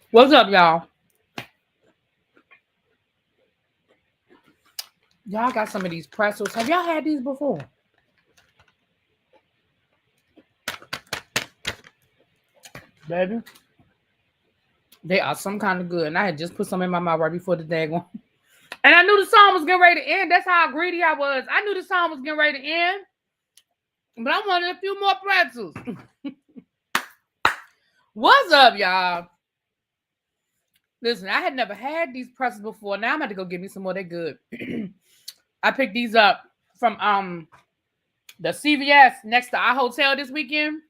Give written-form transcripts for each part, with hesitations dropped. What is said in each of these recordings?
What's up, y'all? Y'all got some of these pretzels. Have y'all had these before? Baby, they are some kind of good. And I had just put some in my mouth right before the day one. And I knew the song was getting ready to end. That's how greedy I was. I knew the song was getting ready to end. But I wanted a few more pretzels. What's up, y'all? Listen, I had never had these pretzels before. Now I'm about to go get me some more. They're good. I picked these up from the CVS next to our hotel this weekend.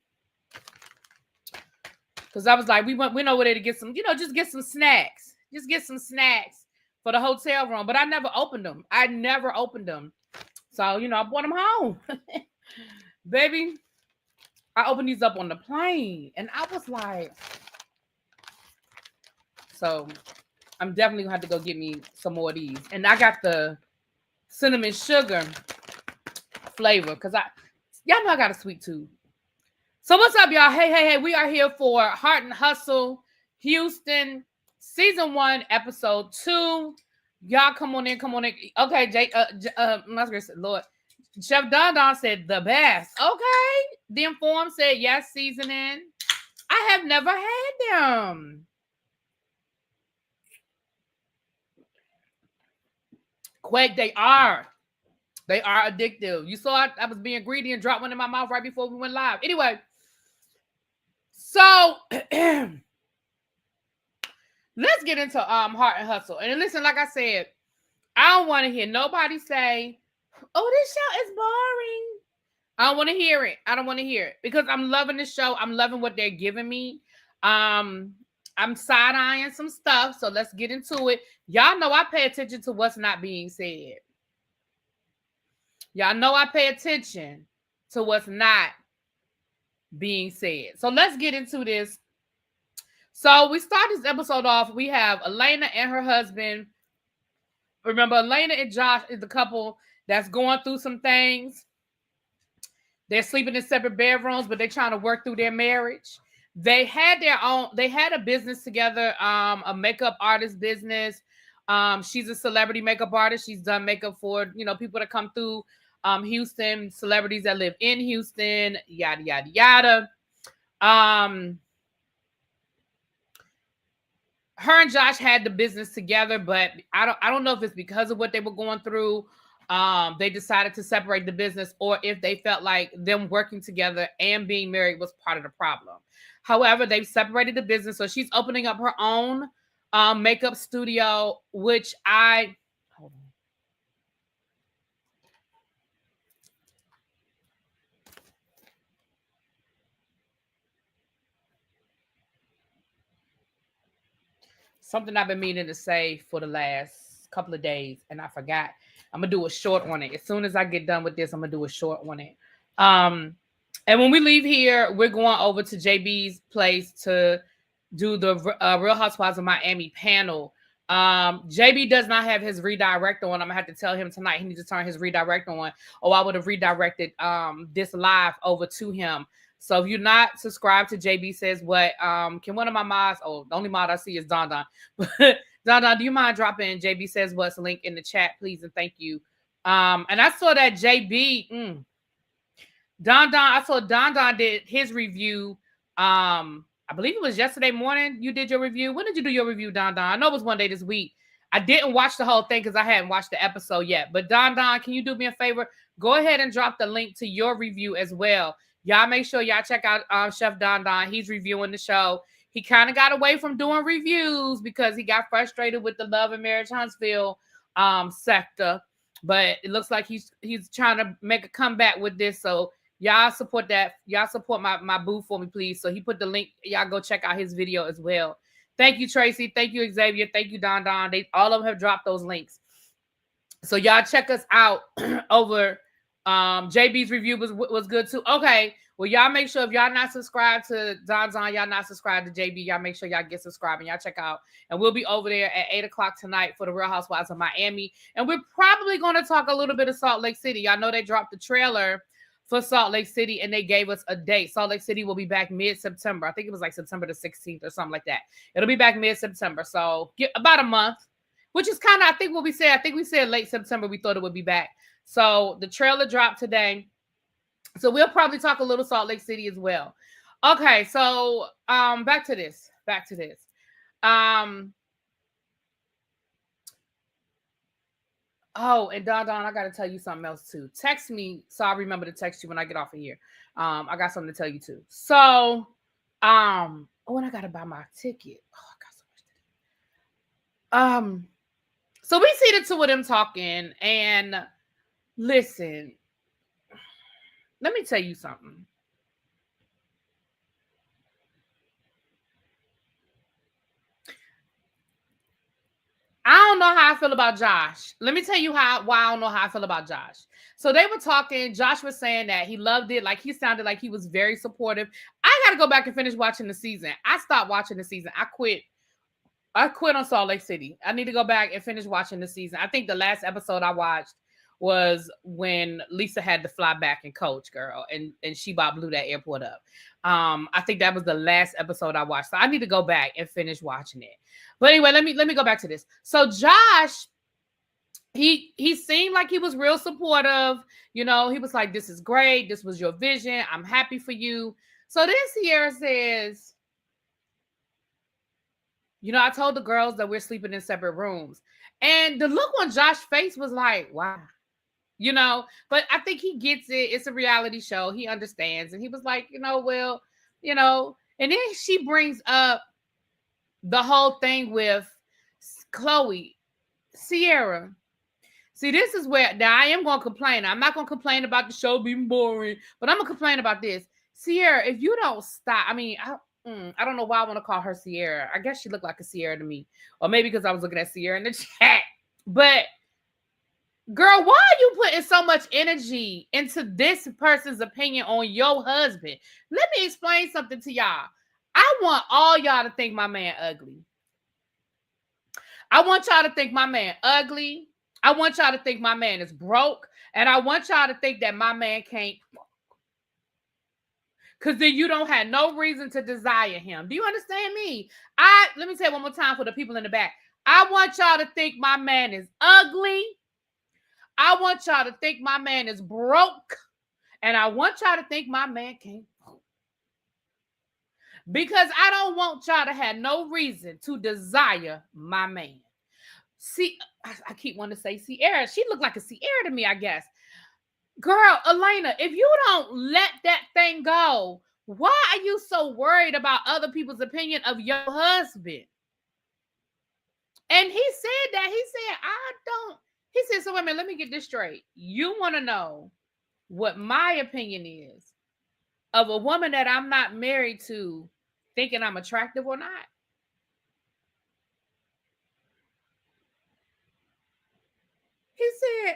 Because I was like, we went over there to get some, just get some snacks. Just get some snacks for the hotel room. But I never opened them. So, I brought them home. Baby, I opened these up on the plane. And I was like, so I'm definitely going to have to go get me some more of these. And I got the cinnamon sugar flavor. Because y'all know I got a sweet tooth. So what's up, y'all? Hey, we are here for Heart and Hustle Houston Season 1, Episode 2. Y'all come on in. Okay, Jake, Lord. Chef Don said the best. Okay. The Informed said yes, seasoning. I have never had them. Quake, they are addictive. You saw I was being greedy and dropped one in my mouth right before we went live. Anyway. So let's get into Heart and Hustle. And listen, like I said, I don't want to hear nobody say, "Oh, this show is boring." I don't want to hear it. Because I'm loving the show. I'm loving what they're giving me. I'm side-eyeing some stuff, so let's get into it. Y'all know I pay attention to what's not being said. Y'all know I pay attention to what's not being said. So let's get into this. So we start this episode off. We have Elena and her husband. Remember, Elena and Josh is the couple that's going through some things. They're sleeping in separate bedrooms, but they're trying to work through their marriage. They had a business together, a makeup artist business. She's a celebrity makeup artist. She's done makeup for, people that come through Houston, celebrities that live in Houston, yada, yada, yada. Her and Josh had the business together, but I don't know if it's because of what they were going through. They decided to separate the business, or if they felt like them working together and being married was part of the problem. However, they've separated the business. So she's opening up her own makeup studio, which hold on. Something I've been meaning to say for the last couple of days, and I forgot. I'm going to do a short on it. As soon as I get done with this, I'm going to do a short on it. And when we leave here, we're going over to JB's place to do the Real Housewives of Miami panel. JB does not have his redirect on. I'm going to have to tell him tonight he needs to turn his redirect on, or I would have redirected this live over to him. So if you're not subscribed to JB Says What, can one of my mods, the only mod I see is Don. Don, do you mind dropping JB Says What's link in the chat, please? And thank you. And I saw that JB, I saw Don did his review. I believe it was yesterday morning you did your review. When did you do your review, Don? I know it was one day this week. I didn't watch the whole thing because I hadn't watched the episode yet. But Don, can you do me a favor? Go ahead and drop the link to your review as well. Y'all make sure y'all check out Chef Don. He's reviewing the show. He kind of got away from doing reviews because he got frustrated with the Love and Marriage Huntsville sector. But it looks like he's trying to make a comeback with this. So Y'all support that. Y'all support my boo for me, please. So he put the link. Y'all go check out his video as well. Thank you, Tracy. Thank you, Xavier. Thank you, Don Don. They all of them have dropped those links. So y'all check us out over. JB's review was good too. Okay. Well, y'all make sure if y'all not subscribed to Don Don, y'all not subscribed to JB, y'all make sure y'all get subscribed and y'all check out. And we'll be over there at 8:00 tonight for the Real Housewives of Miami. And we're probably going to talk a little bit of Salt Lake City. Y'all know they dropped the trailer for Salt Lake City and they gave us a date. Salt Lake City will be back mid-September. I think it was like September the 16th or something like that. It'll be back mid-September. So get about a month, which is kind of, I think we said late September, we thought it would be back. So the trailer dropped today. So we'll probably talk a little Salt Lake City as well. Okay, so back to this. Oh, and Don, I gotta tell you something else too. Text me so I remember to text you when I get off of here. I got something to tell you too. So and I gotta buy my ticket. Oh, I got so much to do. So we see the two of them talking, and listen, let me tell you something. I don't know how I feel about Josh. Let me tell you why I don't know how I feel about Josh. So they were talking. Josh was saying that he loved it. Like he sounded like he was very supportive. I got to go back and finish watching the season. I stopped watching the season. I quit on Salt Lake City. I need to go back and finish watching the season. I think the last episode I watched was when Lisa had to fly back and coach, girl, and she blew that airport up. I think that was the last episode I watched. So I need to go back and finish watching it. But anyway, let me go back to this. So Josh, he seemed like he was real supportive. You know, he was like, "This is great. This was your vision. I'm happy for you." So then Sierra says, "You know, I told the girls that we're sleeping in separate rooms." And the look on Josh's face was like, "Wow." You know, but I think he gets it. It's a reality show. He understands. And he was like, well, and then she brings up the whole thing with Chloe, Sierra. See, this is where now I am going to complain. I'm not going to complain about the show being boring, but I'm going to complain about this. Sierra, if you don't stop, I mean, I don't know why I want to call her Sierra. I guess she looked like a Sierra to me. Or maybe because I was looking at Sierra in the chat. But girl, why are you putting so much energy into this person's opinion on your husband? Let me explain something to y'all. I want all y'all to think my man ugly. I want y'all to think my man ugly. I want y'all to think my man is broke. And I want y'all to think that my man can't. Because then you don't have no reason to desire him. Do you understand me? Let me say it one more time for the people in the back. I want y'all to think my man is ugly. I want y'all to think my man is broke. And I want y'all to think my man can't vote. Because I don't want y'all to have no reason to desire my man. See, I keep wanting to say Sierra. She looked like a Sierra to me, I guess. Girl, Elena, if you don't let that thing go, why are you so worried about other people's opinion of your husband? And he said that. He said, He said, so wait a minute, let me get this straight. You want to know what my opinion is of a woman that I'm not married to thinking I'm attractive or not? He said,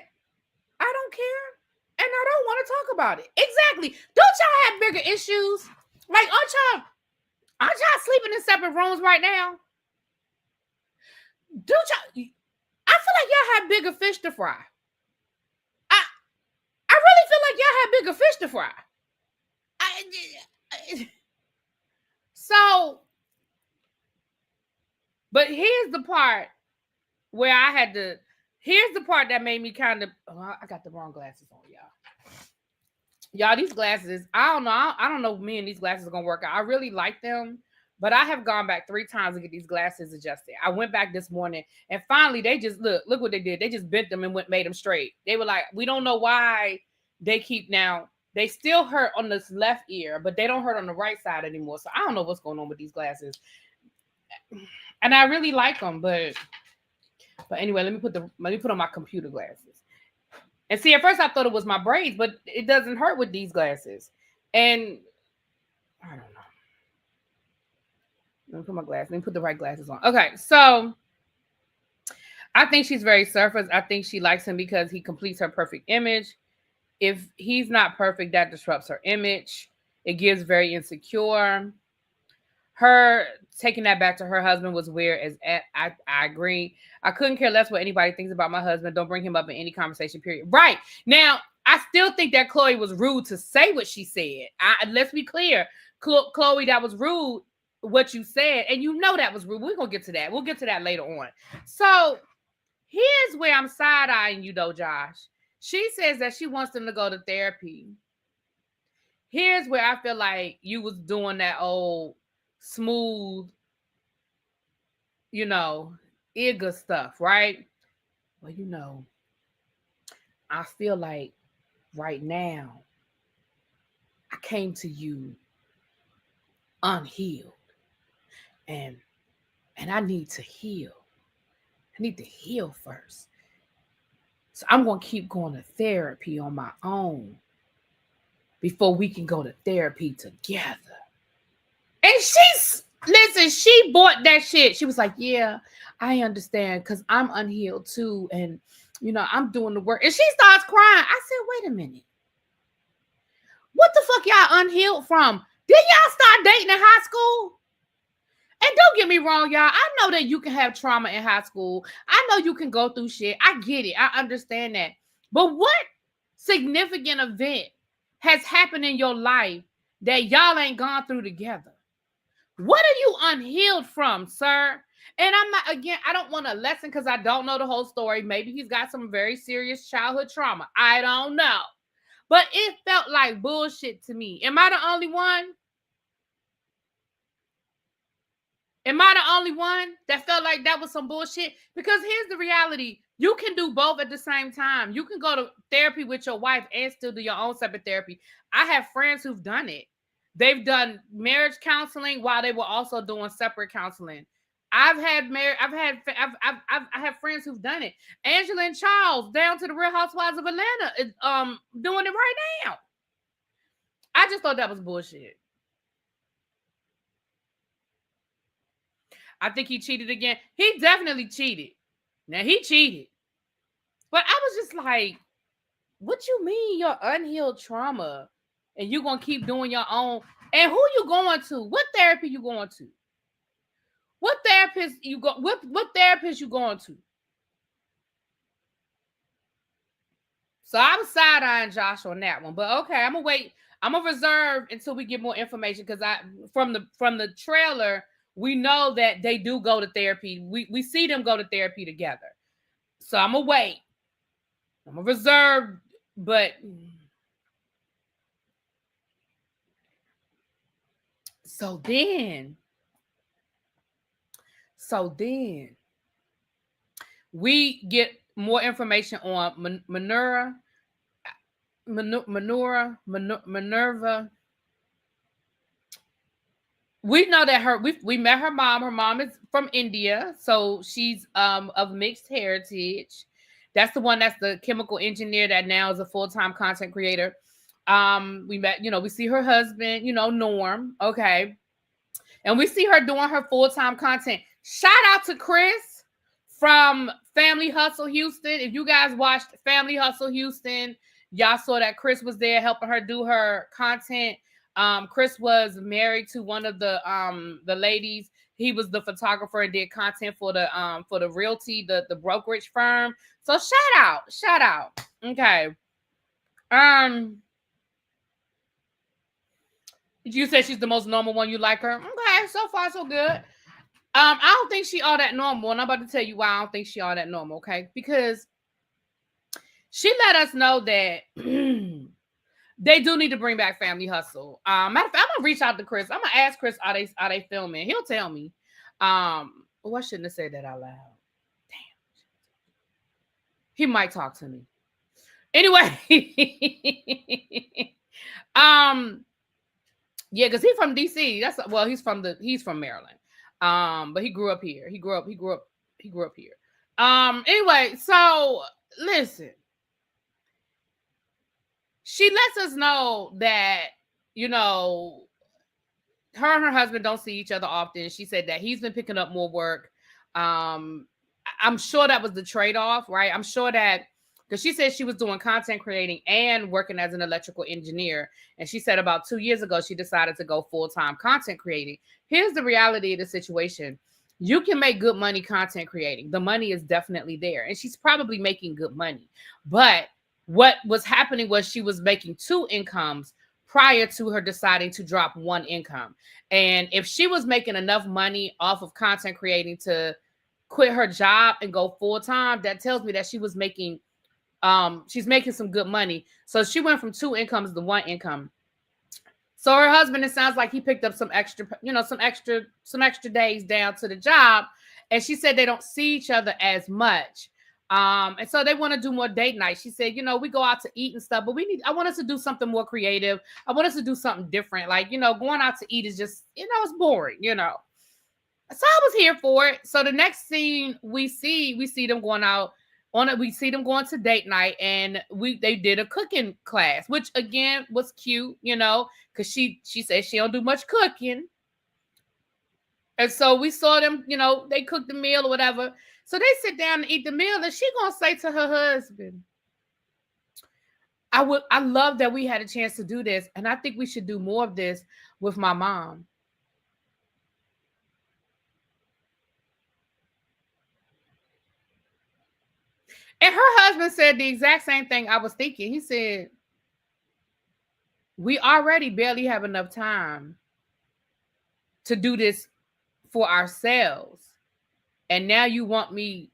I don't care. And I don't want to talk about it. Exactly. Don't y'all have bigger issues? Like, aren't y'all sleeping in separate rooms right now? I feel like y'all have bigger fish to fry. I really feel like y'all have bigger fish to fry. But here's the part where here's the part that made me kind of, I got the wrong glasses on, y'all. Y'all, these glasses, I don't know if me and these glasses are going to work out. I really like them, but I have gone back 3 times to get these glasses adjusted. I went back this morning and finally they just, look what they did. They just bent them and made them straight. They were like, we don't know why they still hurt on this left ear, but they don't hurt on the right side anymore. So I don't know what's going on with these glasses. And I really like them, but anyway, let me put on my computer glasses. And see, at first I thought it was my braids, but it doesn't hurt with these glasses. And I don't know. Let me put my glasses. Let me put the right glasses on. Okay, so I think she's very surface. I think she likes him because he completes her perfect image. If he's not perfect, that disrupts her image. It gives very insecure. Her taking that back to her husband was weird. I agree. I couldn't care less what anybody thinks about my husband. Don't bring him up in any conversation, period. Right. Now, I still think that Chloe was rude to say what she said. Let's be clear. Chloe, that was rude what you said. And you know that was rude. We're going to get to that. We'll get to that later on. So here's where I'm side-eyeing you, though, Josh. She says that she wants them to go to therapy. Here's where I feel like you was doing that old smooth, Igga stuff, right? Well, I feel like right now I came to you unhealed, and I need to heal. I need to heal first. So I'm going to keep going to therapy on my own before we can go to therapy together. And she bought that shit. She was like, yeah, I understand because I'm unhealed too. And, I'm doing the work. And she starts crying. I said, wait a minute. What the fuck y'all unhealed from? Did y'all start dating in high school? And don't get me wrong, y'all. I know that you can have trauma in high school. I know you can go through shit. I get it. I understand that. But what significant event has happened in your life that y'all ain't gone through together? What are you unhealed from, sir? And I don't want to lesson because I don't know the whole story. Maybe he's got some very serious childhood trauma. I don't know. But it felt like bullshit to me. Am I the only one? Am I the only one that felt like that was some bullshit? Because here's the reality. You can do both at the same time. You can go to therapy with your wife and still do your own separate therapy. I have friends who've done it. They've done marriage counseling while they were also doing separate counseling. I have friends who've done it. Angela and Charles, down to the Real Housewives of Atlanta, is doing it right now. I just thought that was bullshit. I think he cheated again. He definitely cheated. Now, he cheated. But I was just like, what you mean your unhealed trauma and you're going to keep doing your own? And who you going to? What therapy you going to? What therapist you going to? So I was side-eyeing Josh on that one. But okay, I'm going to wait. I'm going to reserve until we get more information because from the trailer, we know that they do go to therapy. We see them go to therapy together. So I'm going to wait. I'm going to reserve, but so then we get more information on Minerva. We know that we met her mom. Her mom is from India, so she's of mixed heritage. That's the one that's the chemical engineer that now is a full-time content creator. We met, we see her husband, Norm, okay. And we see her doing her full-time content. Shout out to Chris from Family Hustle Houston. If you guys watched Family Hustle Houston, y'all saw that Chris was there helping her do her content. Chris was married to one of the ladies. He was the photographer and did content for the realty, the brokerage firm. So shout out. Okay. You said she's the most normal one. You like her? Okay, so far so good. I don't think she all that normal, and I'm about to tell you why I don't think she all that normal. Okay, because she let us know that they do need to bring back Family Hustle. Matter of fact, I'm gonna reach out to Chris. I'm gonna ask Chris, are they filming? He'll tell me. I shouldn't have said that out loud. Damn. He might talk to me. Anyway, yeah, because he's from DC. He's from Maryland. But he grew up here. He grew up here. Anyway, so listen. she lets us know that, you know, her and her husband don't see each other often. She said that he's been picking up more work. I'm sure that was the trade-off, right? I'm sure that, because she said she was doing content creating and working as an electrical engineer. And she said about 2 years ago, she decided to go full-time content creating. Here's the reality of the situation. You can make good money content creating. The money is definitely there. And she's probably making good money. But what was happening was she was making two incomes prior to her deciding to drop one income. And if she was making enough money off of content creating to quit her job and go full time, that tells me that she was making she's making some good money. So she went from two incomes to one income. So her husband, it sounds like he picked up some extra, you know, some extra days down to the job. And she said they don't see each other as much. And so they want to do more date nights. She said, you know, we go out to eat and stuff, but I want us to do something more creative. I want us to do something different. Like, you know, going out to eat is just, you know, it's boring, you know. So I was here for it. So the next scene we see them going out on it. We see them going to date night, and they did a cooking class, which again was cute, you know, because she said she don't do much cooking. And so we saw them, you know, they cooked the meal or whatever. So they sit down and eat the meal, and she gonna say to her husband, I love that we had a chance to do this, and I think we should do more of this with my mom. And her husband said the exact same thing I was thinking. He said, we already barely have enough time to do this for ourselves. And now you want me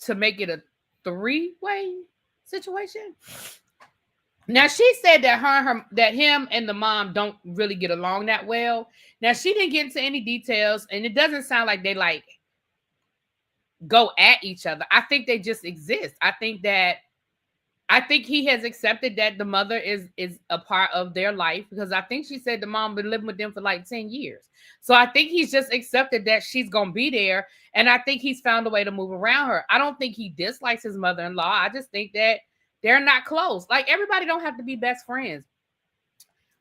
to make it a three-way situation? Now she said that that him and the mom don't really get along that well. Now she didn't get into any details, and it doesn't sound like they like go at each other. I think they just exist. I think he has accepted that the mother is a part of their life, because I think she said the mom been living with them for like 10 years. So I think he's just accepted that she's going to be there. And I think he's found a way to move around her. I don't think he dislikes his mother-in-law. I just think that they're not close. Like, everybody don't have to be best friends.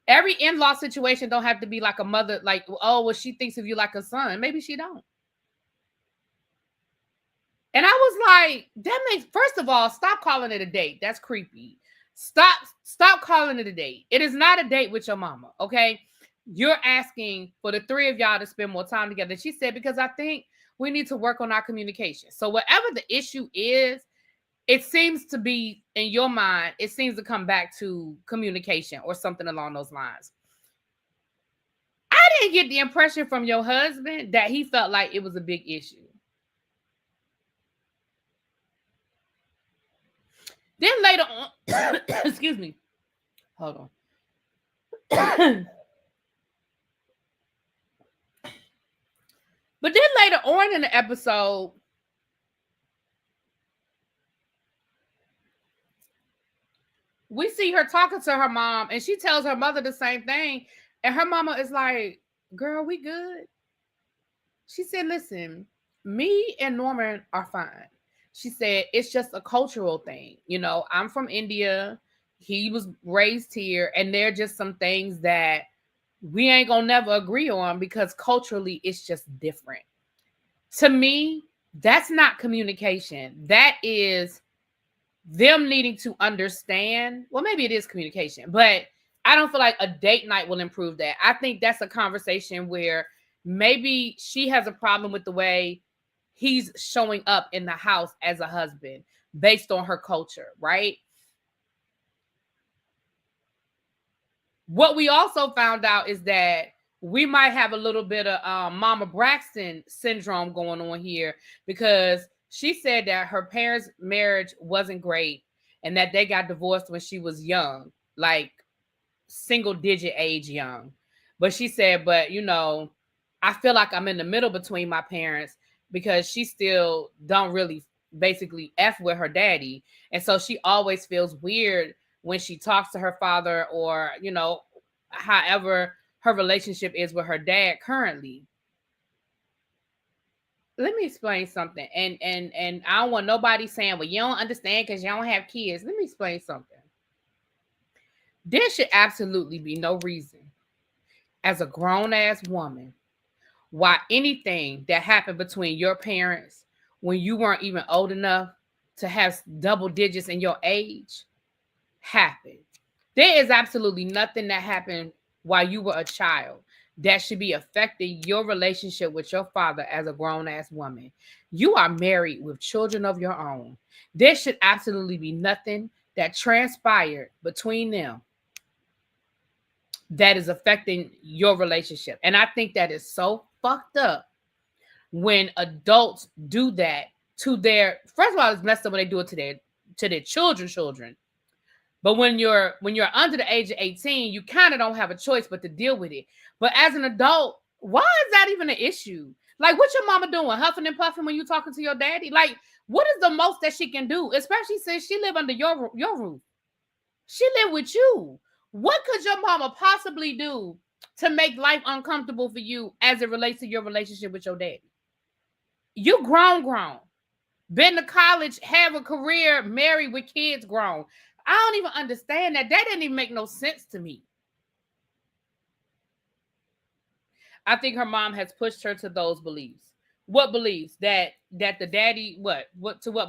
Every in-law situation don't have to be like a mother, like, oh, well, she thinks of you like a son. Maybe she don't. And I was like, first of all, stop calling it a date. That's creepy. Stop calling it a date. It is not a date with your mama, okay? You're asking for the three of y'all to spend more time together. She said, because I think we need to work on our communication. So whatever the issue is, it seems to be, in your mind, it seems to come back to communication or something along those lines. I didn't get the impression from your husband that he felt like it was a big issue. Then later on, excuse me, hold on. But then later on in the episode, we see her talking to her mom, and she tells her mother the same thing. And her mama is like, girl, we good. She said, listen, me and Norman are fine. She said, it's just a cultural thing. You know, I'm from India. He was raised here. And there are just some things that we ain't gonna never agree on, because culturally it's just different. To me, that's not communication. That is them needing to understand. Well, maybe it is communication, but I don't feel like a date night will improve that. I think that's a conversation where maybe she has a problem with the way he's showing up in the house as a husband based on her culture, right? What we also found out is that we might have a little bit of Mama Braxton syndrome going on here, because she said that her parents' marriage wasn't great and that they got divorced when she was young, like single digit age young. But she said, but you know, I feel like I'm in the middle between my parents, because she still don't really basically F with her daddy. And so she always feels weird when she talks to her father, or, you know, however her relationship is with her dad currently. Let me explain something. And I don't want nobody saying, well, you don't understand because you don't have kids. Let me explain something. There should absolutely be no reason as a grown-ass woman why anything that happened between your parents when you weren't even old enough to have double digits in your age happened. There is absolutely nothing that happened while you were a child that should be affecting your relationship with your father as a grown-ass woman. You are married with children of your own. There should absolutely be nothing that transpired between them that is affecting your relationship. And I think that is so fucked up when adults do that to their, first of all, it's messed up when they do it to their children. But when you're under the age of 18, you kind of don't have a choice but to deal with it. But as an adult, why is that even an issue? Like, what's your mama doing? Huffing and puffing when you talking to your daddy? Like, what is the most that she can do? Especially since she live under your roof. She live with you. What could your mama possibly do to make life uncomfortable for you as it relates to your relationship with your daddy? You grown. Been to college, have a career, married with kids, grown. I don't even understand that. That didn't even make no sense to me. I think her mom has pushed her to those beliefs. What beliefs? That the daddy, what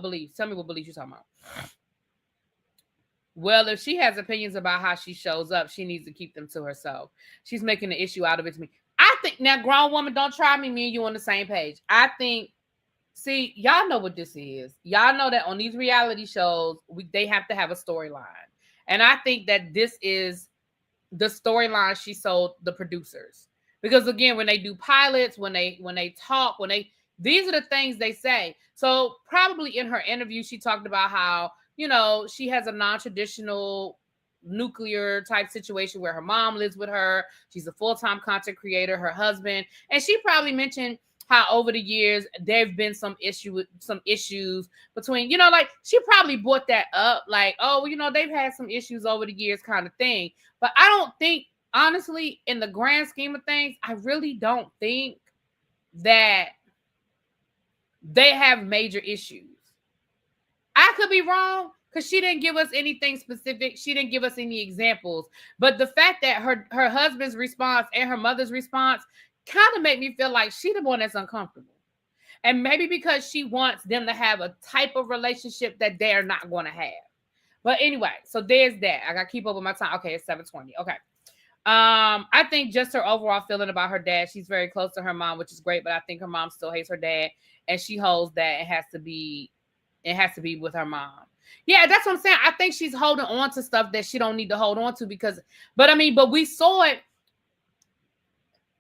beliefs? Tell me what beliefs you're talking about. Well, if she has opinions about how she shows up, she needs to keep them to herself. She's making an issue out of it to me. I think, now, grown woman, don't try me. Me and you on the same page. I think, see, y'all know what this is. Y'all know that on these reality shows, they have to have a storyline. And I think that this is the storyline she sold the producers. Because again, when they do pilots, when they talk, these are the things they say. So probably in her interview, she talked about how, she has a non-traditional nuclear type situation where her mom lives with her. She's a full-time content creator, her husband. And she probably mentioned how over the years there've been some issues between, like she probably brought that up, like, oh, they've had some issues over the years kind of thing. But I don't think, honestly, in the grand scheme of things, I really don't think that they have major issues. I could be wrong because she didn't give us anything specific. She didn't give us any examples. But the fact that her husband's response and her mother's response kind of made me feel like she's the one that's uncomfortable. And maybe because she wants them to have a type of relationship that they're not going to have. But anyway, so there's that. I got to keep up with my time. Okay, it's 7:20. Okay. I think just her overall feeling about her dad, she's very close to her mom, which is great, but I think her mom still hates her dad, and she holds that it has to be with her mom. Yeah, that's what I'm saying. I think she's holding on to stuff that she don't need to hold on to but we saw it.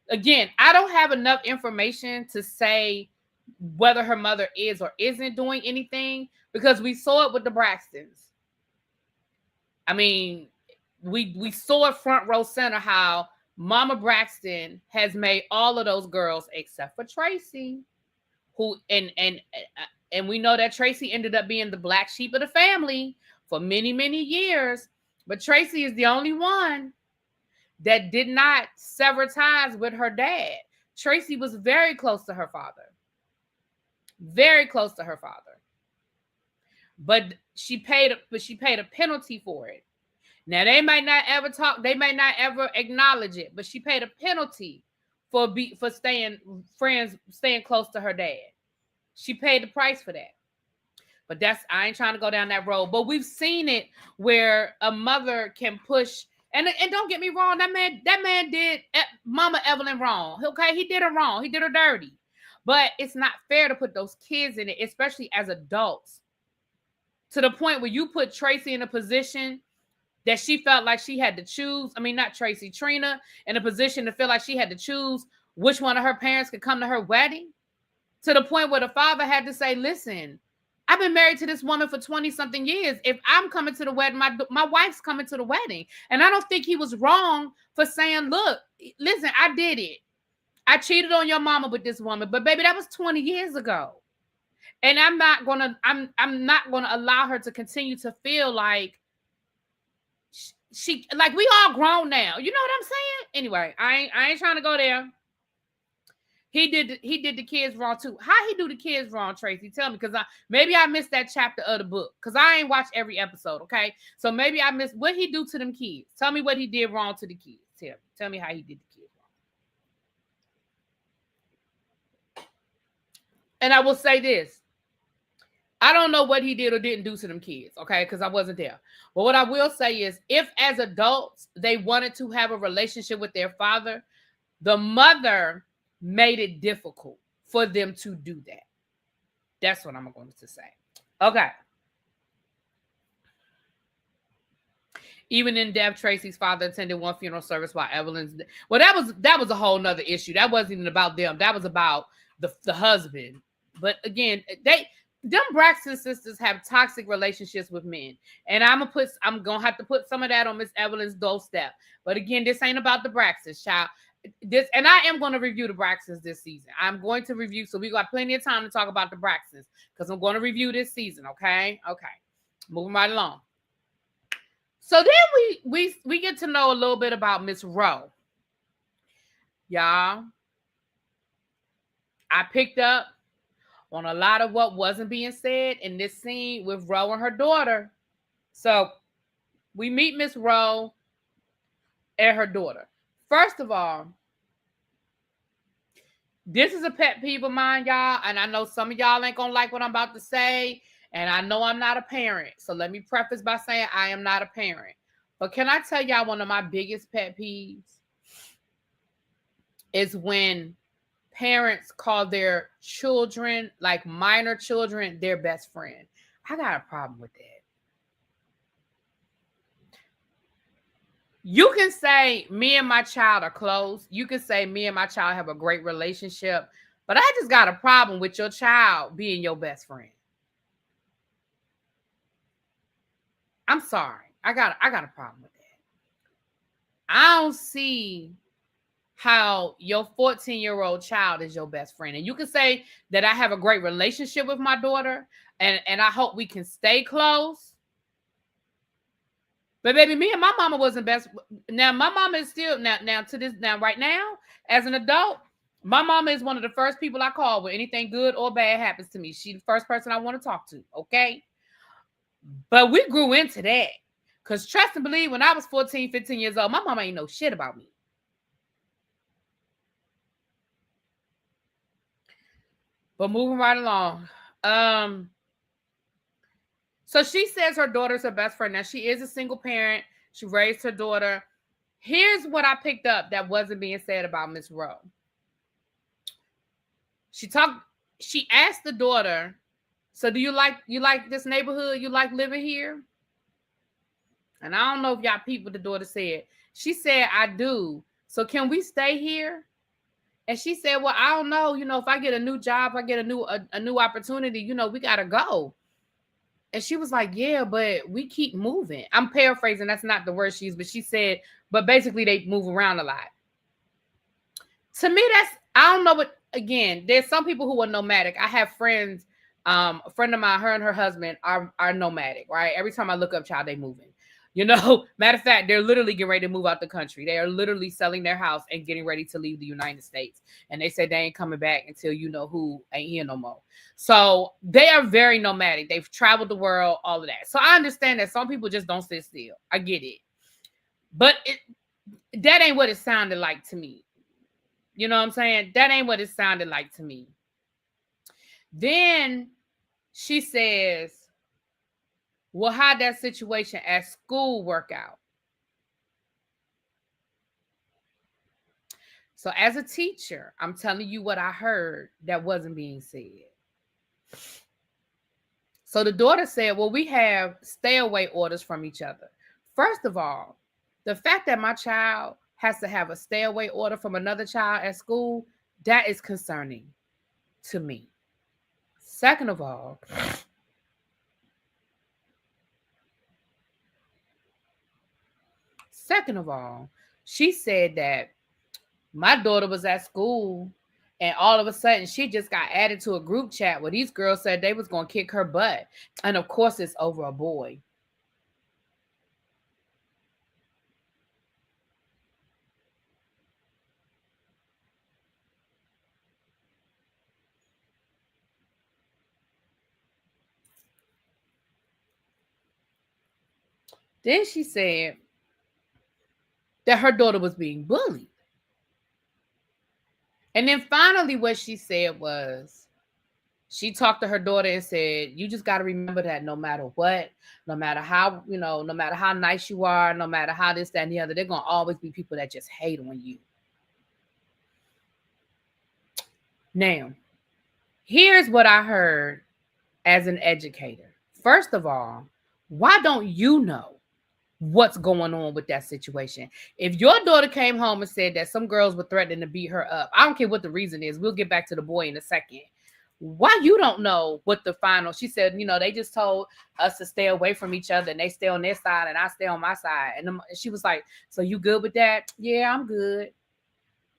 Again, I don't have enough information to say whether her mother is or isn't doing anything because we saw it with the Braxtons. I mean, we saw it front row center how Mama Braxton has made all of those girls except for Tracy, who and we know that Tracy ended up being the black sheep of the family for many, many years. But Tracy is the only one that did not sever ties with her dad. Tracy was very close to her father. Very close to her father. But she paid a penalty for it. Now they might not ever talk, they might not ever acknowledge it, but she paid a penalty for staying close to her dad. She paid the price for that. But I ain't trying to go down that road. But we've seen it where a mother can push, and don't get me wrong, that man did Mama Evelyn wrong. Okay, he did her wrong. He did her dirty. But it's not fair to put those kids in it, especially as adults. To the point where you put Tracy in a position that she felt like she had to choose. I mean, not Tracy, Trina, in a position to feel like she had to choose which one of her parents could come to her wedding. To the point where the father had to say, listen, I've been married to this woman for 20-something years. If I'm coming to the wedding, my wife's coming to the wedding. And I don't think he was wrong for saying, look, listen, I did it. I cheated on your mama with this woman. But baby, that was 20 years ago. And I'm not gonna allow her to continue to feel like she we all grown now. You know what I'm saying? Anyway, I ain't trying to go there. He did the kids wrong too. How he do the kids wrong, Tracy? Tell me, because maybe I missed that chapter of the book, because I ain't watched every episode. Okay, so maybe I missed what he do to them kids. Tell me what he did wrong to the kids. Tell me how he did the kids wrong. And I will say this: I don't know what he did or didn't do to them kids, okay, because I wasn't there. But what I will say is, if as adults they wanted to have a relationship with their father, the mother made it difficult for them to do that. That's what I'm going to say. Okay. Even in death, Tracy's father attended one funeral service while Evelyn's. Well, that was a whole nother issue. That wasn't even about them. That was about the husband. But again, them Braxton sisters have toxic relationships with men, and I'm gonna have to put some of that on Miss Evelyn's doorstep. But again, this ain't about the Braxtons, child. And I am going to review the Braxtons this season. I'm going to review, so we got plenty of time to talk about the Braxtons, because I'm going to review this season. Okay. Moving right along. So then we get to know a little bit about Miss Rowe. Y'all, I picked up on a lot of what wasn't being said in this scene with Rowe and her daughter. So we meet Miss Rowe and her daughter. First of all, this is a pet peeve of mine, y'all, and I know some of y'all ain't gonna like what I'm about to say, and I know I'm not a parent, so let me preface by saying I am not a parent. But can I tell y'all one of my biggest pet peeves is when parents call their children, like minor children, their best friend. I got a problem with that. You can say me and my child are close. You can say me and my child have a great relationship, but I just got a problem with your child being your best friend. I'm sorry. I got a problem with that. I don't see how your 14-year-old child is your best friend. And you can say that I have a great relationship with my daughter, and I hope we can stay close. But baby, me and my mama wasn't best. Now my mama is still now right now as an adult. My mama is one of the first people I call when anything good or bad happens to me. She's the first person I want to talk to. Okay. But we grew into that. Because trust and believe, when I was 14, 15 years old, my mama ain't know shit about me. But moving right along. So she says her daughter's her best friend. Now, she is a single parent. She raised her daughter. Here's what I picked up that wasn't being said about Miss Rowe. She asked the daughter, so do you like this neighborhood? You like living here? And I don't know if y'all peeped what the daughter said. She said, I do. So can we stay here? And she said, well, I don't know. If I get a new job, I get a new opportunity, we got to go. And she was like, yeah, but we keep moving. I'm paraphrasing. That's not the word she used, but she said, but basically they move around a lot. To me, I don't know what, again, there's some people who are nomadic. I have friends, a friend of mine, her and her husband are nomadic, right? Every time I look up, child, they moving. Matter of fact, they're literally getting ready to move out the country. They are literally selling their house and getting ready to leave the United States. And they said they ain't coming back until who ain't here no more. So they are very nomadic. They've traveled the world, all of that. So I understand that some people just don't sit still. I get it. But that ain't what it sounded like to me. You know what I'm saying? That ain't what it sounded like to me. Then she says, well, how'd that situation at school work out? So as a teacher, I'm telling you what I heard that wasn't being said. So the daughter said, well, we have stay away orders from each other. First of all, the fact that my child has to have a stay away order from another child at school, that is concerning to me. Second of all, she said that my daughter was at school and all of a sudden she just got added to a group chat where these girls said they was going to kick her butt. And of course it's over a boy. Then she said that her daughter was being bullied. And then finally what she said was, she talked to her daughter and said, you just got to remember that no matter what, no matter how, no matter how nice you are, no matter how this, that, and the other, they're going to always be people that just hate on you. Now, here's what I heard as an educator. First of all, why don't you know what's going on with that situation? If your daughter came home and said that some girls were threatening to beat her up, I don't care what the reason is. We'll get back to the boy in a second. Why you don't know what the final? She said, they just told us to stay away from each other, and they stay on their side and I stay on my side. And she was like, so you good with that? Yeah, I'm good.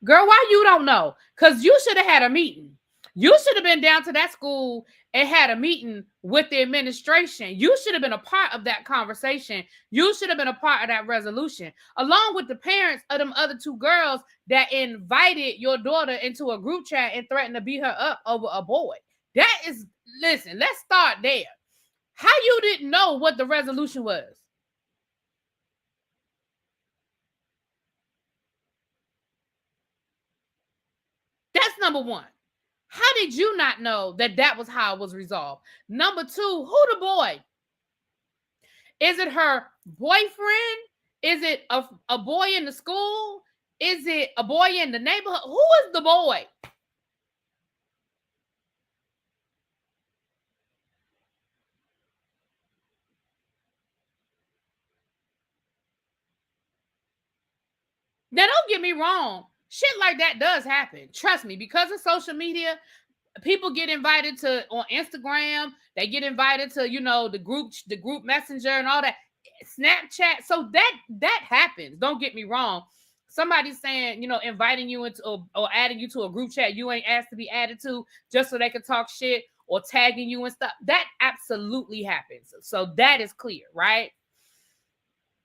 Girl, why you don't know? Because you should have had a meeting. You should have been down to that school and had a meeting with the administration. You should have been a part of that conversation. You should have been a part of that resolution, along with the parents of them other two girls that invited your daughter into a group chat and threatened to beat her up over a boy. That is, listen, let's start there. How you didn't know what the resolution was? That's number one. How did you not know that that was how it was resolved? Number two, who the boy? Is it her boyfriend? Is it a boy in the school? Is it a boy in the neighborhood? Who is the boy? Now, don't get me wrong. Shit like that does happen. Trust me, because of social media, people get invited to on Instagram. They get invited to, the group messenger and all that, Snapchat. So that happens. Don't get me wrong. Somebody's saying, inviting you into or adding you to a group chat you ain't asked to be added to just so they can talk shit, or tagging you and stuff. That absolutely happens. So that is clear, right?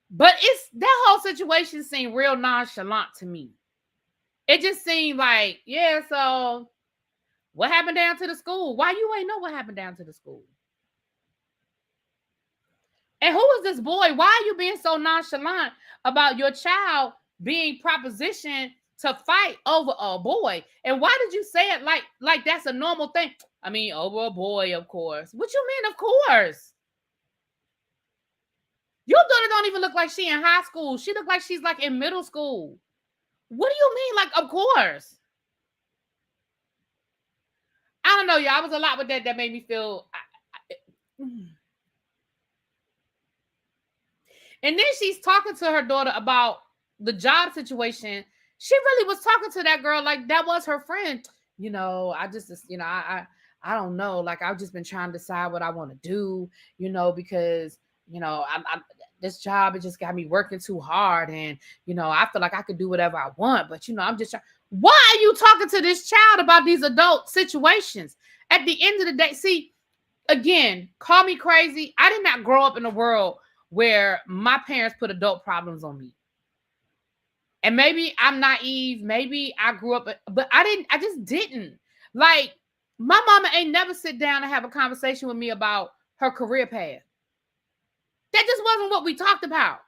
But that whole situation seemed real nonchalant to me. It just seemed like, yeah, so what happened down to the school? Why you ain't know what happened down to the school? And who is this boy? Why are you being so nonchalant about your child being propositioned to fight over a boy? And why did you say it like that's a normal thing? I mean, over a boy, of course. What you mean, of course? Your daughter don't even look like she in high school. She look like she's like in middle school. What do you mean, like, of course? I don't know, y'all. I was a lot with that made me feel. And then she's talking to her daughter about the job situation. She really was talking to that girl like that was her friend. I just, I don't know. Like, I've just been trying to decide what I want to do, because, I'm this job, it just got me working too hard. And, I feel like I could do whatever I want, but, I'm just trying. Why are you talking to this child about these adult situations? At the end of the day, see, again, call me crazy. I did not grow up in a world where my parents put adult problems on me. And maybe I'm naive. Maybe I grew up, but I just didn't. Like, my mama ain't never sit down and have a conversation with me about her career path. That just wasn't what we talked about.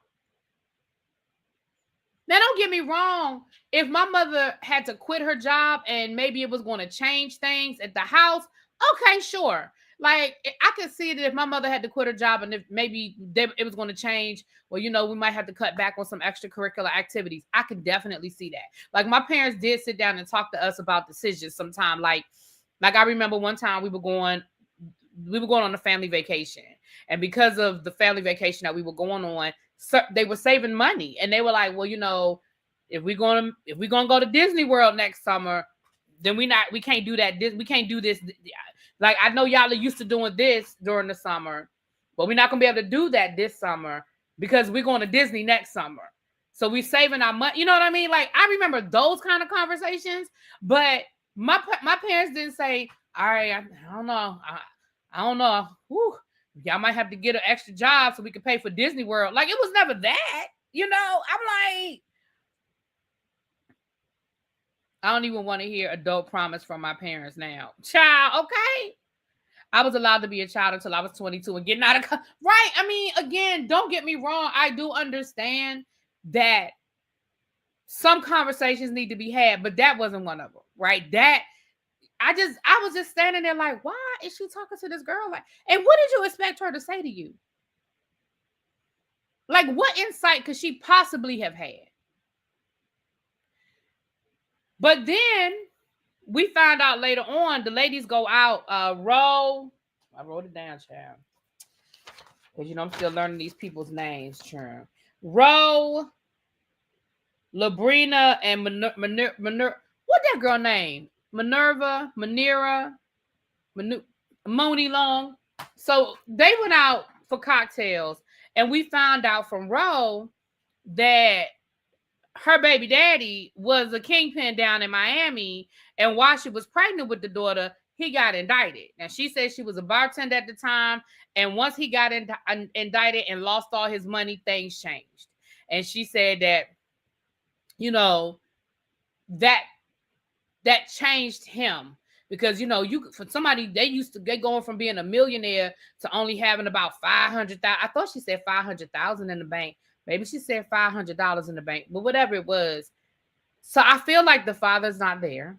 Now, don't get me wrong. If my mother had to quit her job and maybe it was going to change things at the house, okay, sure. Like, I could see that if my mother had to quit her job and if maybe it was going to change, well, we might have to cut back on some extracurricular activities. I could definitely see that. Like, my parents did sit down and talk to us about decisions sometime. Like I remember one time we were going on a family vacation. And because of the family vacation that we were going on, they were saving money. And they were like, well, if we're going to go to Disney World next summer, then we can't do that. We can't do this. Like, I know y'all are used to doing this during the summer, but we're not going to be able to do that this summer because we're going to Disney next summer. So we're saving our money. You know what I mean? Like, I remember those kind of conversations, but my parents didn't say, all right, I don't know. I don't know. Whew, y'all might have to get an extra job so we can pay for Disney World. Like, it was never that. I'm like, I don't even want to hear adult promise from my parents now. Child, okay? I was allowed to be a child until I was 22 and getting out of right. I mean, again, don't get me wrong. I do understand that some conversations need to be had, but that wasn't one of them, right? That I was just standing there like, why is she talking to this girl? Like, and what did you expect her to say to you? Like, what insight could she possibly have had? But then we find out later on, the ladies go out, Ro. I wrote it down, child. Because, you know, I'm still learning these people's names, child. Ro, Labrina, and what that girl name? Manira, Moni Long. So they went out for cocktails, and we found out from Ro that her baby daddy was a kingpin down in Miami, and while she was pregnant with the daughter, he got indicted. Now, she said she was a bartender at the time, and once he got indicted and lost all his money, things changed. And she said that, you know, that changed him. Because, you know, for somebody, they used to get going from being a millionaire to only having about 500,000. I thought she said 500,000 in the bank. Maybe she said $500 in the bank, but whatever it was. So I feel like the father's not there.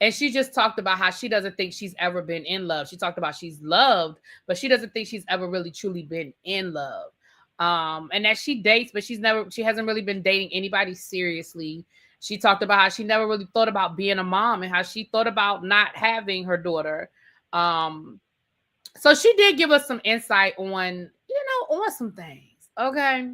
And she just talked about how she doesn't think she's ever been in love. She talked about she's loved, but she doesn't think she's ever really truly been in love. And that she dates, but she hasn't really been dating anybody seriously. She talked about how she never really thought about being a mom and how she thought about not having her daughter. So she did give us some insight on, on some things. Okay.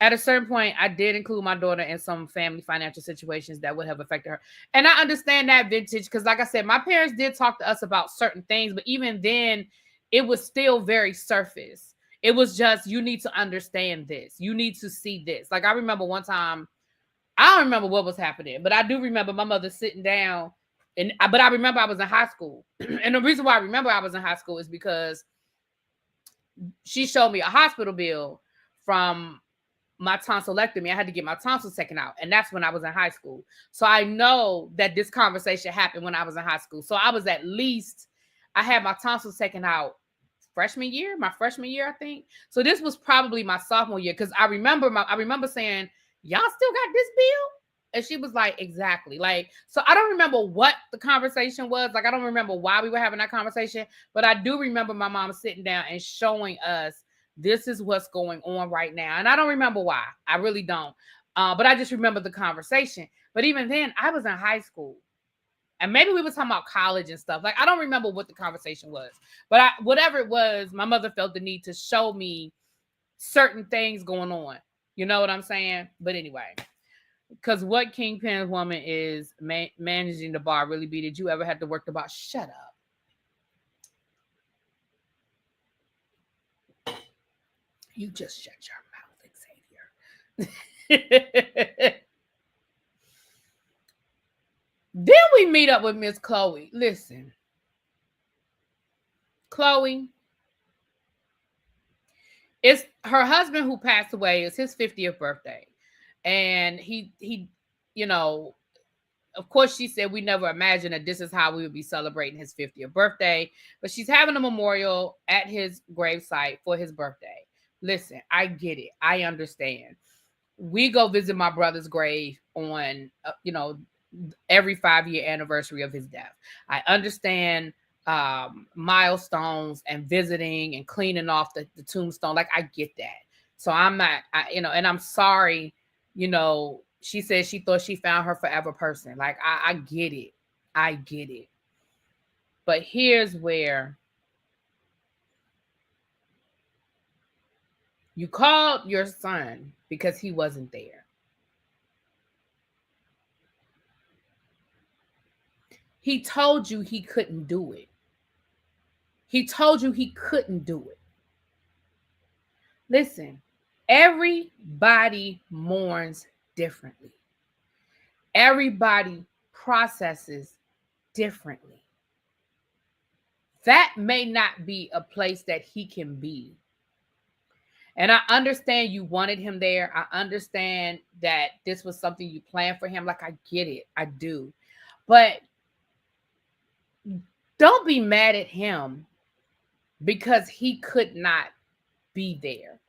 At a certain point, I did include my daughter in some family financial situations that would have affected her. And I understand that, vintage, because like I said, my parents did talk to us about certain things, but even then, it was still very surface. It was just, you need to understand this. You need to see this. Like, I remember one time, I don't remember what was happening, but I do remember my mother sitting down, but I remember I was in high school. And the reason why I remember I was in high school is because she showed me a hospital bill from my tonsillectomy. I had to get my tonsils taken out, and that's when I was in high school. So I know that this conversation happened when I was in high school. So I was I had my tonsils taken out my freshman year, I think. So this was probably my sophomore year, because I remember saying, y'all still got this bill? And she was like, exactly. Like, so I don't remember what the conversation was. Like, I don't remember why we were having that conversation, but I do remember my mom sitting down and showing us, this is what's going on right now. And I don't remember why. I really don't. But I just remember the conversation. But even then, I was in high school. And maybe we were talking about college and stuff. Like, I don't remember what the conversation was. But whatever it was, my mother felt the need to show me certain things going on. You know what I'm saying? But anyway, because what Kingpin woman is managing the bar really be? Did you ever have to work the bar? Shut up. You just shut your mouth, Xavier. Then we meet up with Miss Chloe. Listen, Chloe, it's her husband who passed away. It's his 50th birthday. And he, of course, she said we never imagined that this is how we would be celebrating his 50th birthday. But she's having a memorial at his gravesite for his birthday. Listen, I get it. I understand. We go visit my brother's grave on, every 5-year anniversary of his death. I understand milestones and visiting and cleaning off the tombstone. Like, I get that. So I'm not, and I'm sorry, she said she thought she found her forever person. Like, I get it. I get it. But here's where you called your son because he wasn't there. He told you he couldn't do it. He told you he couldn't do it. Listen, everybody mourns differently. Everybody processes differently. That may not be a place that he can be. And I understand you wanted him there. I understand that this was something you planned for him. Like, I get it. I do. But Don't be mad at him because he could not be there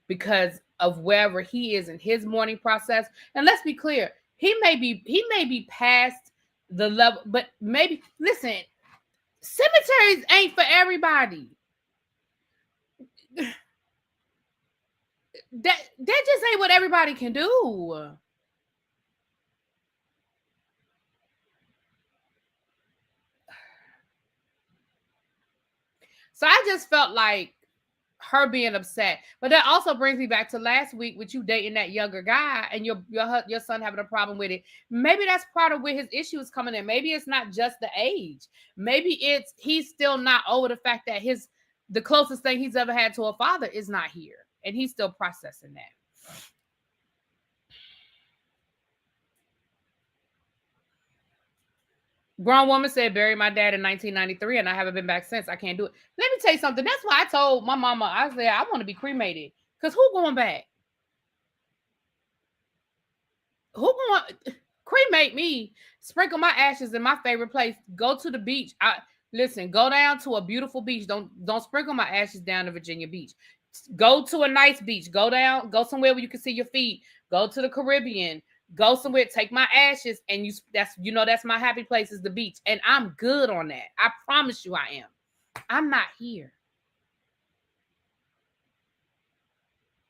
because of wherever he is in his mourning process. And let's be clear, he may be past the level, but maybe, listen, cemeteries ain't for everybody. That just ain't what everybody can do. So I just felt like her being upset. But that also brings me back to last week with you dating that younger guy and your son having a problem with it. Maybe that's part of where his issue is coming in. Maybe it's not just the age. Maybe it's he's still not over the fact that the closest thing he's ever had to a father is not here. And he's still processing that. Grown woman said, buried my dad in 1993 and I haven't been back since. I can't do it. Let me tell you something. That's why I told my mama, I said, I want to be cremated. Because who going back? Who going cremate me? Sprinkle my ashes in my favorite place. Go to the beach. Listen, go down to a beautiful beach. Don't sprinkle my ashes down to Virginia Beach. Go to a nice beach. Go somewhere where you can see your feet. Go to the Caribbean. Go somewhere, take my ashes, and that's my happy place is the beach. And I'm good on that. I promise you I am. I'm not here.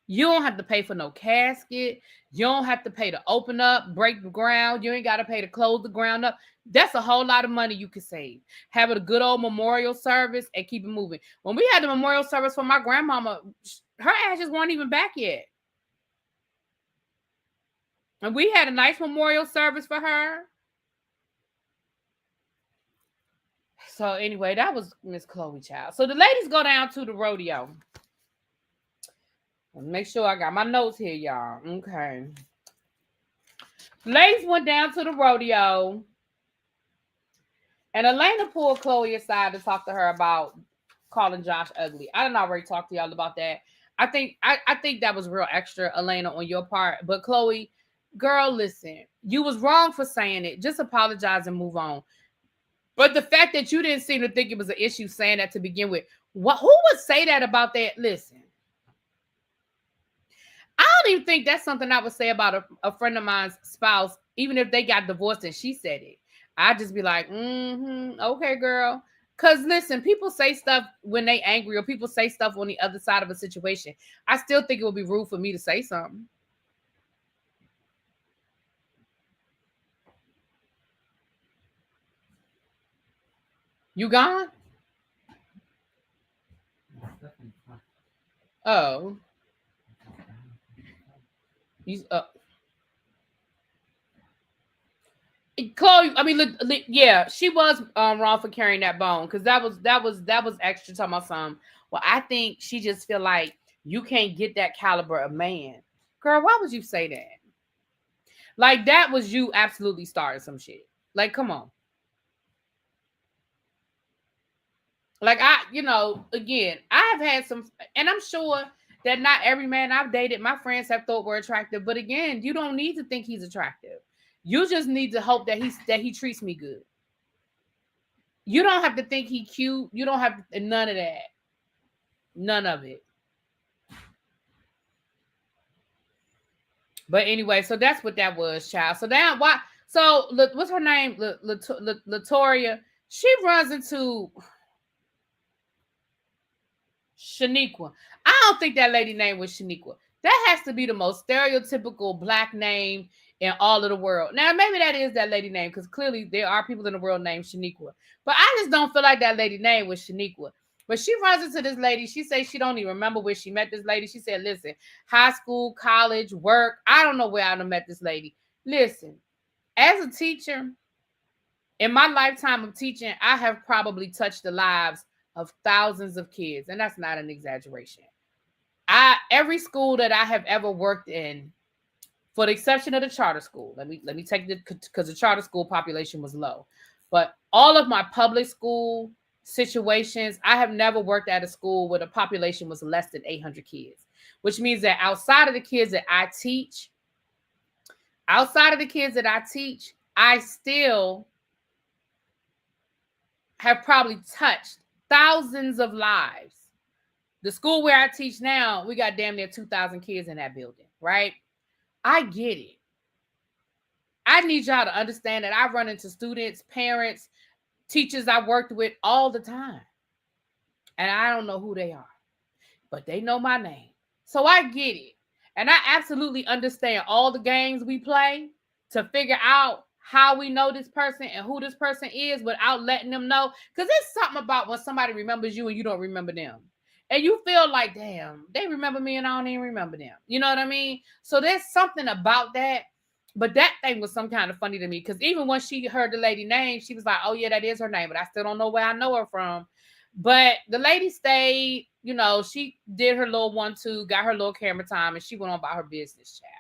You don't have to pay for no casket. You don't have to pay to open up, break the ground. You ain't got to pay to close the ground up. That's a whole lot of money you can save. Have a good old memorial service and keep it moving. When we had the memorial service for my grandmama, her ashes weren't even back yet. And we had a nice memorial service for her. So anyway, that was Miss Chloe Child. So the ladies go down to the rodeo. Make sure I got my notes here, y'all. Okay. Ladies went down to the rodeo. And Elena pulled Chloe aside to talk to her about calling Josh ugly. I didn't already talk to y'all about that. I think that was real extra, Elena, on your part. But Chloe, girl, listen, you was wrong for saying it. Just apologize and move on. But the fact that you didn't seem to think it was an issue saying that to begin with, who would say that about that? Listen, I don't even think that's something I would say about a friend of mine's spouse, even if they got divorced and she said it. I'd just be like, okay, girl. Because listen, people say stuff when they angry or people say stuff on the other side of a situation. I still think it would be rude for me to say something. You gone? Oh. Chloe, I mean, yeah, she was wrong for carrying that bone because that was extra. Talking about some. Well, I think she just feel like you can't get that caliber of man, girl. Why would you say that? Like that was you absolutely started some shit. Like, come on. Like again, I've had some, and I'm sure that not every man I've dated, my friends have thought were attractive. But again, you don't need to think he's attractive. You just need to hope that he treats me good. You don't have to think he cute. You don't have to, none of that. None of it. But anyway, so that's what that was, child. So now why? So what's her name? Latoria. She runs into Shaniqua. I don't think that lady name was Shaniqua. That has to be the most stereotypical black name in all of the world. Now, maybe that is that lady name because clearly there are people in the world named Shaniqua. But I just don't feel like that lady name was Shaniqua. But she runs into this lady. She says she don't even remember where she met this lady. She said, listen, high school, college, work. I don't know where I met this lady. Listen, as a teacher, in my lifetime of teaching, I have probably touched the lives of thousands of kids. And that's not an exaggeration. Every school that I have ever worked in, for the exception of the charter school, let me take it because the charter school population was low. But all of my public school situations, I have never worked at a school where the population was less than 800 kids, which means that outside of the kids that I teach, I still have probably touched thousands of lives. The school where I teach now, we got damn near 2,000 kids in that building, right? I get it. I need y'all to understand that I run into students, parents, teachers I worked with all the time. And I don't know who they are, but they know my name. So I get it. And I absolutely understand all the games we play to figure out how we know this person and who this person is without letting them know. Because there's something about when somebody remembers you and you don't remember them. And you feel like, damn, they remember me and I don't even remember them. You know what I mean? So there's something about that. But that thing was some kind of funny to me because even when she heard the lady name, she was like, oh, yeah, that is her name. But I still don't know where I know her from. But the lady stayed, you know, she did her little 1-2, got her little camera time, and she went on about her business, child.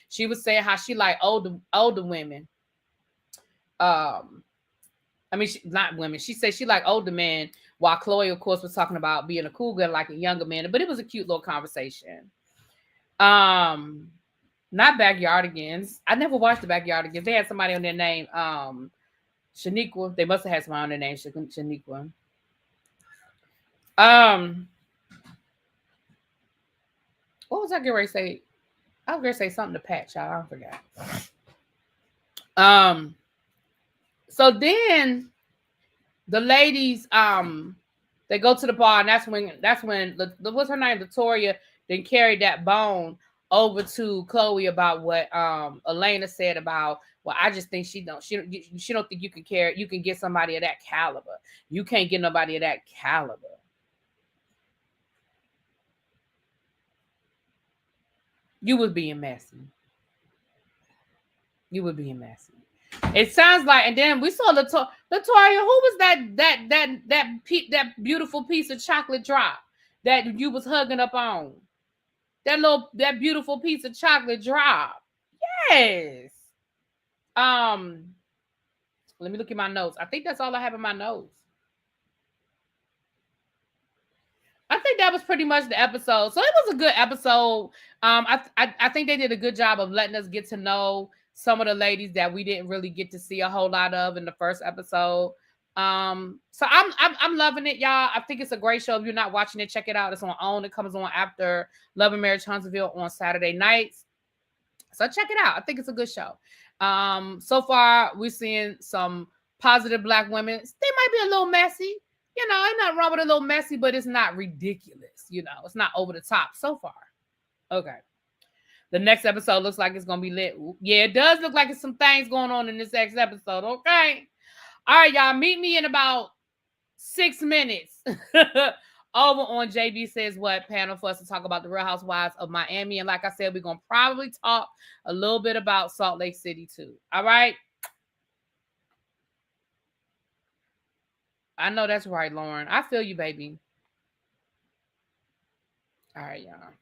She was saying how she like older women. Not women. She said she like older men, while Chloe, of course, was talking about being a cool girl, like a younger man. But it was a cute little conversation. Not Backyardigans. I never watched the Backyardigans. They had somebody on their name, Shaniqua. They must have had somebody on their name, Shaniqua. What was I getting ready to say? I was going to say something to Pat, y'all. I forgot. So then the ladies, they go to the bar, and that's when what's her name? Latoya then carried that bone over to Chloe about what Elena said about, well, I just think she don't think you can get somebody of that caliber. You can't get nobody of that caliber. You was being messy. It sounds like, and then we saw Latoya. Who was that beautiful piece of chocolate drop that you was hugging up on? That beautiful piece of chocolate drop. Yes. Let me look at my notes. I think that's all I have in my notes. I think that was pretty much the episode. So it was a good episode. I think they did a good job of letting us get to know some of the ladies that we didn't really get to see a whole lot of in the first episode. So I'm loving it, y'all. I think it's a great show. If you're not watching it, check it out. It's on OWN. It comes on after Love and Marriage Huntsville on Saturday nights. So check it out. I think it's a good show. So far we're seeing some positive Black women. They might be a little messy. You know, ain't nothing wrong with a little messy, but it's not ridiculous. You know, it's not over the top so far. Okay. The next episode looks like it's going to be lit. Yeah, it does look like there's some things going on in this next episode. Okay. All right, y'all. Meet me in about 6 minutes over on JB Says What panel for us to talk about the Real Housewives of Miami. And like I said, we're going to probably talk a little bit about Salt Lake City too. All right. I know that's right, Lauren. I feel you, baby. All right, y'all.